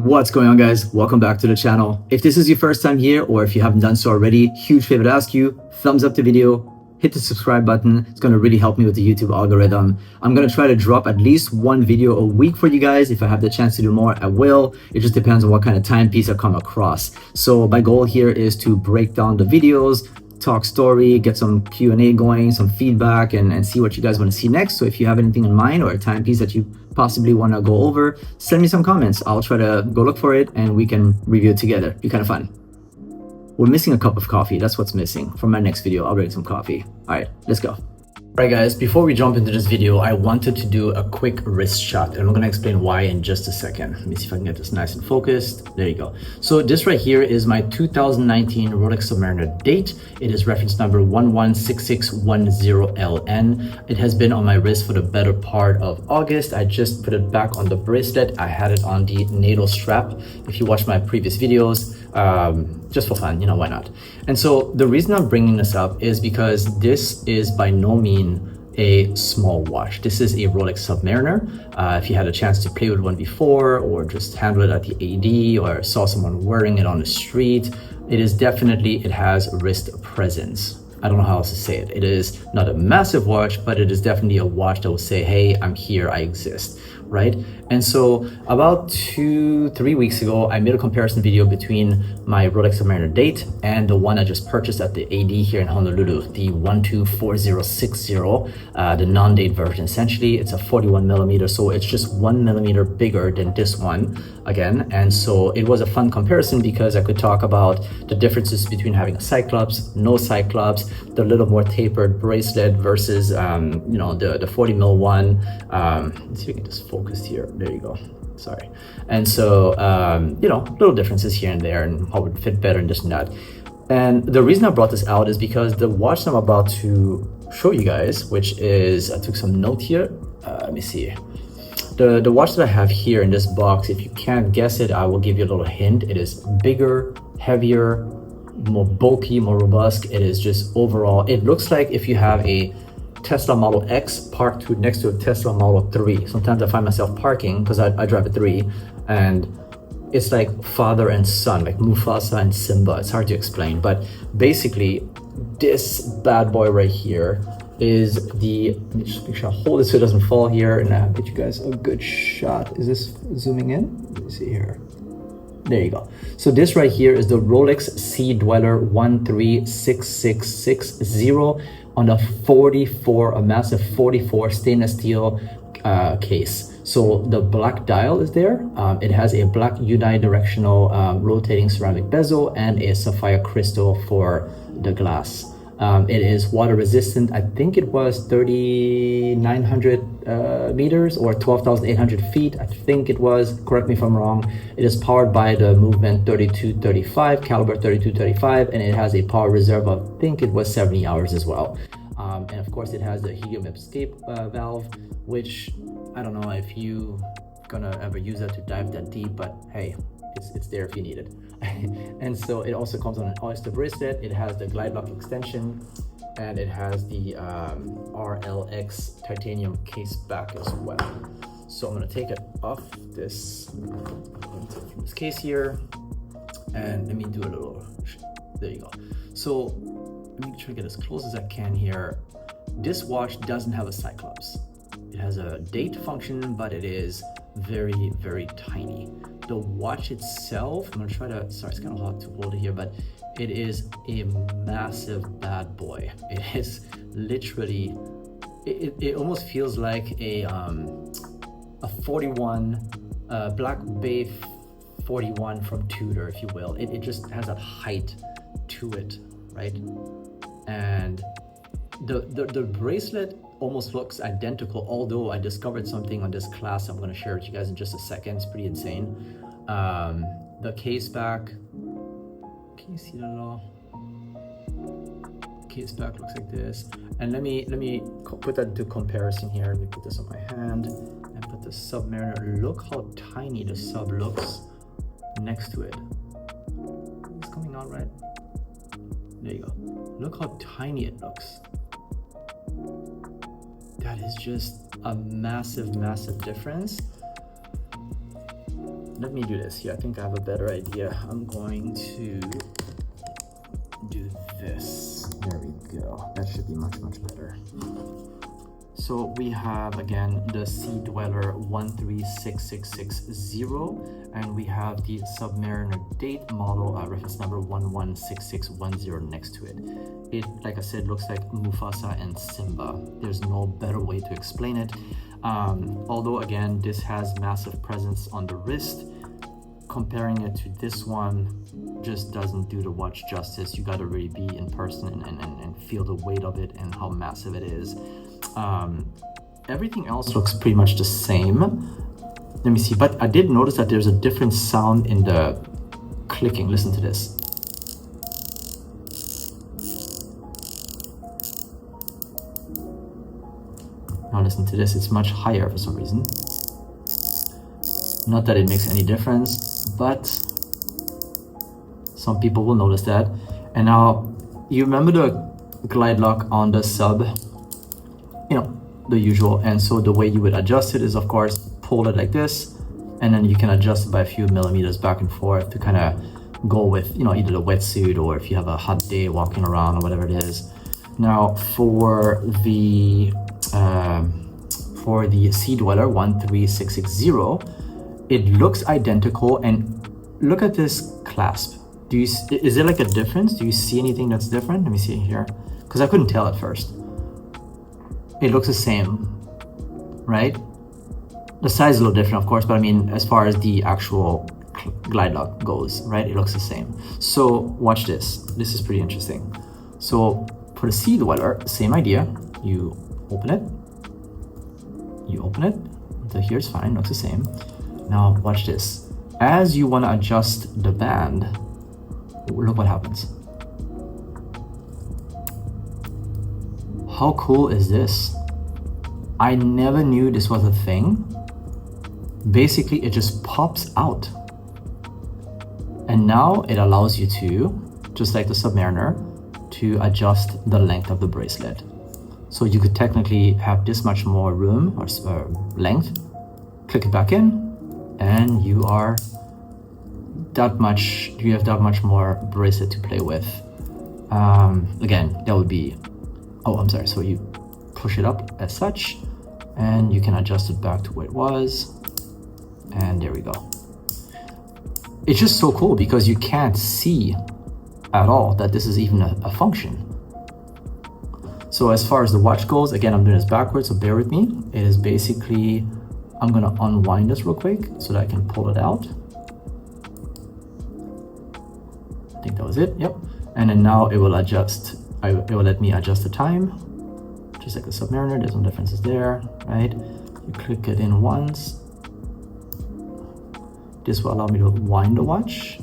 What's going on, guys? Welcome back to the channel. If this is your first time here or if you haven't done so already, huge favor to ask you, thumbs up the video, hit the subscribe button. It's going to really help me with the YouTube algorithm. I'm going to try to drop at least one video a week for you guys. If I have the chance to do more, I will. It just depends on what kind of timepiece I come across. So my goal here is to break down the videos, talk story, get some Q&A going, some feedback, and see what you guys want to see next. So if you have anything in mind or a timepiece that you possibly want to go over, send me some comments. I'll try to go look for it and we can review it together. Be kind of fun. We're missing a cup of coffee. That's what's missing. For my next video, I'll bring some coffee. All right, let's go. Alright guys, before we jump into this video, I wanted to do a quick wrist shot and I'm going to explain why in just a second. Let me see if I can get this nice and focused. There you go. So this right here is my 2019 Rolex Submariner date. It is reference number 116610LN. It has been on my wrist for the better part of August. I just put it back on the bracelet. I had it on the NATO strap. If you watch my previous videos, just for fun, why not? And so the reason I'm bringing this up is because this is by no means a small watch. This is a Rolex Submariner. If you had a chance to play with one before or just handle it at the AD or saw someone wearing it on the street, it has wrist presence. I don't know how else to say it. It is not a massive watch, but it is definitely a watch that will say, hey, I'm here, I exist, right? And so about 2-3 weeks ago, I made a comparison video between my Rolex Submariner date and the one I just purchased at the AD here in Honolulu, the 124060, the non-date version. Essentially, it's a 41 millimeter, so it's just 1 millimeter bigger than this one again. And so it was a fun comparison because I could talk about the differences between having a Cyclops, no Cyclops, the little more tapered bracelet versus the 40 mil one. Let's see if we can just focus here. There you go. Sorry. And so little differences here and there and how it would fit better and this and that. And the reason I brought this out is because the watch I'm about to show you guys, which is, I took some note here. Let me see. The watch that I have here in this box, if you can't guess it, I will give you a little hint. It is bigger, heavier, more bulky, more robust. It is just overall, it looks like if you have a Tesla Model X parked next to a Tesla Model 3. Sometimes I find myself parking because I drive a 3 and it's like father and son, like Mufasa and Simba. It's hard to explain, but basically this bad boy right here is let me just make sure I hold it so it doesn't fall here and I'll get you guys a good shot. Is this zooming in? Let me see here. There you go. So this right here is the Rolex Sea Dweller 136660 on a massive 44 stainless steel case. So the black dial is there. It has a black unidirectional rotating ceramic bezel and a sapphire crystal for the glass. It is water resistant. I think it was 3,900 meters or 12,800 feet. I think it was, correct me if I'm wrong. It is powered by the movement 3235, caliber 3235, and it has a power reserve of, I think it was 70 hours as well. And of course it has the helium escape valve, which I don't know if you gonna ever use that to dive that deep, but hey, it's there if you need it. And so it also comes on an oyster bracelet. It has the glide lock extension and it has the RLX titanium case back as well. So I'm gonna take it off this case here and let me do a little, there you go. So let me try to get as close as I can here. This watch doesn't have a Cyclops. It has a date function, but it is very, very tiny. The watch itself, I'm gonna try to, sorry, it's kind of hard to hold it here, but it is a massive bad boy. It is literally, it almost feels like a 41, Black Bay 41 from Tudor, if you will. It just has that height to it, right? And the bracelet almost looks identical, although I discovered something on this clasp I'm going to share with you guys in just a second. It's pretty insane. The case back, can you see that at all? Case back looks like this. And let me put that into comparison here. Let me put this on my hand and put the Submariner. Look how tiny the sub looks next to it. It's coming out right. There you go. Look how tiny it looks. That is just a massive, massive difference. let me do this here. I think I have a better idea. I'm going to do this. There we go. That should be much better. So we have again the Sea Dweller 136660, and we have the Submariner date model reference number 116610 next to it. It, like I said, looks like Mufasa and Simba. There's no better way to explain it. Although again, this has massive presence on the wrist, comparing it to this one just doesn't do the watch justice. You gotta really be in person and feel the weight of it and how massive it is. Everything else looks pretty much the same. Let me see, but I did notice that there's a different sound in the clicking. Listen to this. Now listen to this, it's much higher for some reason. Not that it makes any difference, but some people will notice that. And now, you remember the glide lock on the sub? You know, the usual. And so the way you would adjust it is, of course, pull it like this, and then you can adjust it by a few millimeters back and forth to kind of go with, you know, either the wetsuit or if you have a hot day walking around or whatever it is. Now for the Sea Dweller 13660, it looks identical, and look at this clasp. Is there like a difference? Do you see anything that's different? Let me see here, because I couldn't tell at first. It looks the same, right? The size is a little different, of course, but I mean, as far as the actual glide lock goes, right? It looks the same. So watch this. This is pretty interesting. So for the Sea Dweller, same idea. You open it. You open it. So here's fine, looks the same. Now watch this. As you want to adjust the band, look what happens. How cool is this? I never knew this was a thing. Basically, it just pops out. And now it allows you to, just like the Submariner, to adjust the length of the bracelet. So you could technically have this much more room or length, click it back in, and you have that much more bracelet to play with. Again, that would be, oh, I'm sorry. So you push it up as such, and you can adjust it back to where it was. And there we go. It's just so cool because you can't see at all that this is even a function. So as far as the watch goes, again, I'm doing this backwards, so bear with me. It is basically, I'm gonna unwind this real quick so that I can pull it out. I think that was it, yep. And then now it will adjust, it will let me adjust the time, just like the Submariner. There's no differences there, right? You click it in once. This will allow me to wind the watch.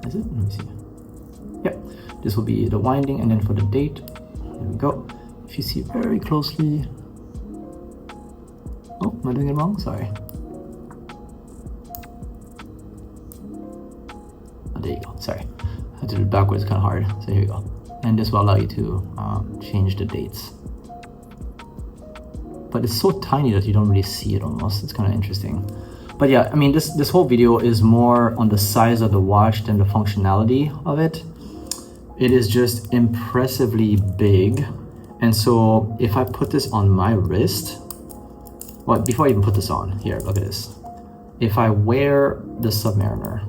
Is it? Let me see. Yep, this will be the winding, and then for the date, there we go. If you see very closely, oh, am I doing it wrong? Sorry. Oh, there you go, sorry. I did it backwards, kind of hard, so here you go. And this will allow you to change the dates. But it's so tiny that you don't really see it almost. It's kind of interesting. But yeah, I mean, this whole video is more on the size of the watch than the functionality of it. It is just impressively big. And so if I put this on my wrist, well, before I even put this on, here, look at this. If I wear the Submariner,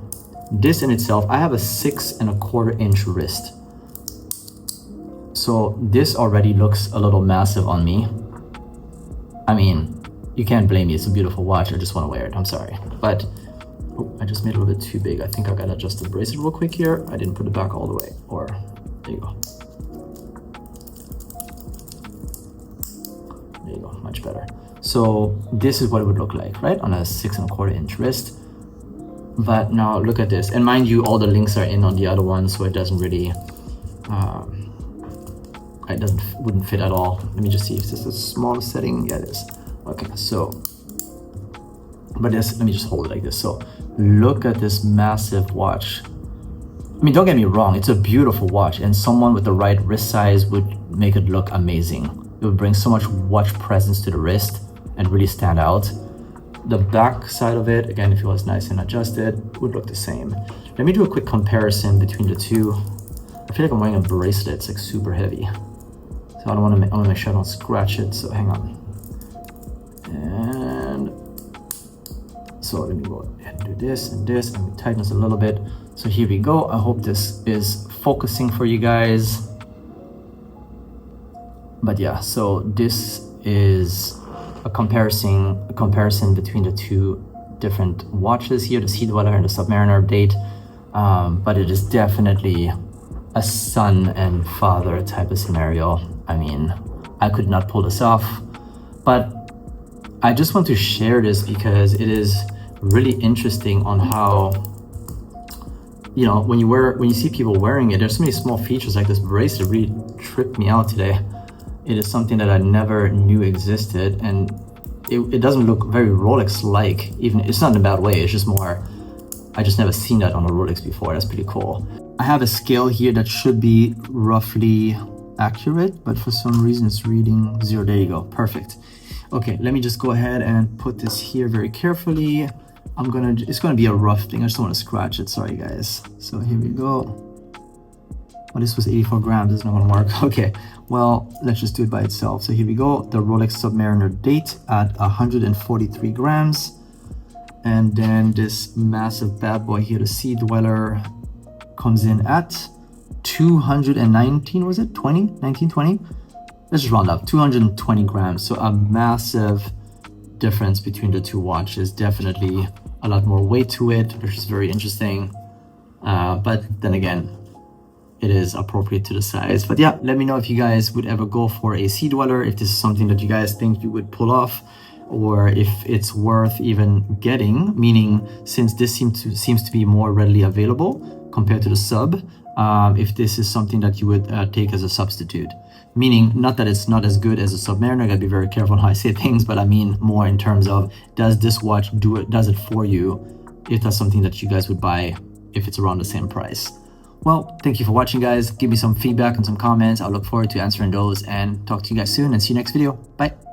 this in itself, I have a 6¼ inch wrist. So this already looks a little massive on me. I mean, you can't blame me, it's a beautiful watch, I just want to wear it, I'm sorry. But, oh, I just made it a little bit too big. I think I gotta adjust the bracelet real quick here. I didn't put it back all the way, or, there you go. There you go, much better. So this is what it would look like, right? On a 6¼ inch wrist. But now look at this, and mind you, all the links are in on the other one, so it doesn't really, wouldn't fit at all. Let me just see if this is a small setting. Yeah, it is. Okay, so, but this, let me just hold it like this. So look at this massive watch. I mean, don't get me wrong, it's a beautiful watch, and someone with the right wrist size would make it look amazing. It would bring so much watch presence to the wrist and really stand out. the back side of it, again, if it was nice and adjusted, would look the same. Let me do a quick comparison between the two. I feel like I'm wearing a bracelet, it's like super heavy. So I want to make sure I don't scratch it, so hang on. And so let me go ahead and do this and this, and we tighten this a little bit. So here we go. I hope this is focusing for you guys. But yeah, so this is a comparison between the two different watches here, the Sea Dweller and the Submariner date. But it is definitely a son and father type of scenario. I mean, I could not pull this off, but I just want to share this because it is really interesting on how, you know, when you see people wearing it, there's so many small features. Like this bracelet really tripped me out today. It is something that I never knew existed, and it doesn't look very Rolex-like. Even it's not in a bad way, it's just more, I just never seen that on a Rolex before. That's pretty cool. I have a scale here that should be roughly accurate, but for some reason it's reading 0. There you go, perfect. Okay, let me just go ahead and put this here very carefully. It's gonna be a rough thing. I just don't want to scratch it, sorry guys. So here we go. Oh, this was 84 grams, it's not gonna work. Okay, well, let's just do it by itself. So here we go, the Rolex Submariner date at 143 grams. And then this massive bad boy here, the Sea Dweller, comes in at 219, was it? 20? Let's just round up, 220 grams. So a massive difference between the two watches. Definitely a lot more weight to it, which is very interesting. But then again, it is appropriate to the size. But yeah, let me know if you guys would ever go for a Sea Dweller, if this is something that you guys think you would pull off, or if it's worth even getting, meaning since this seems to be more readily available compared to the Sub, if this is something that you would take as a substitute. Meaning, not that it's not as good as a Submariner, I gotta be very careful on how I say things, but I mean more in terms of, does this watch does it for you, if that's something that you guys would buy if it's around the same price. Well, thank you for watching, guys. Give me some feedback and some comments. I'll look forward to answering those, and talk to you guys soon, and see you next video. Bye.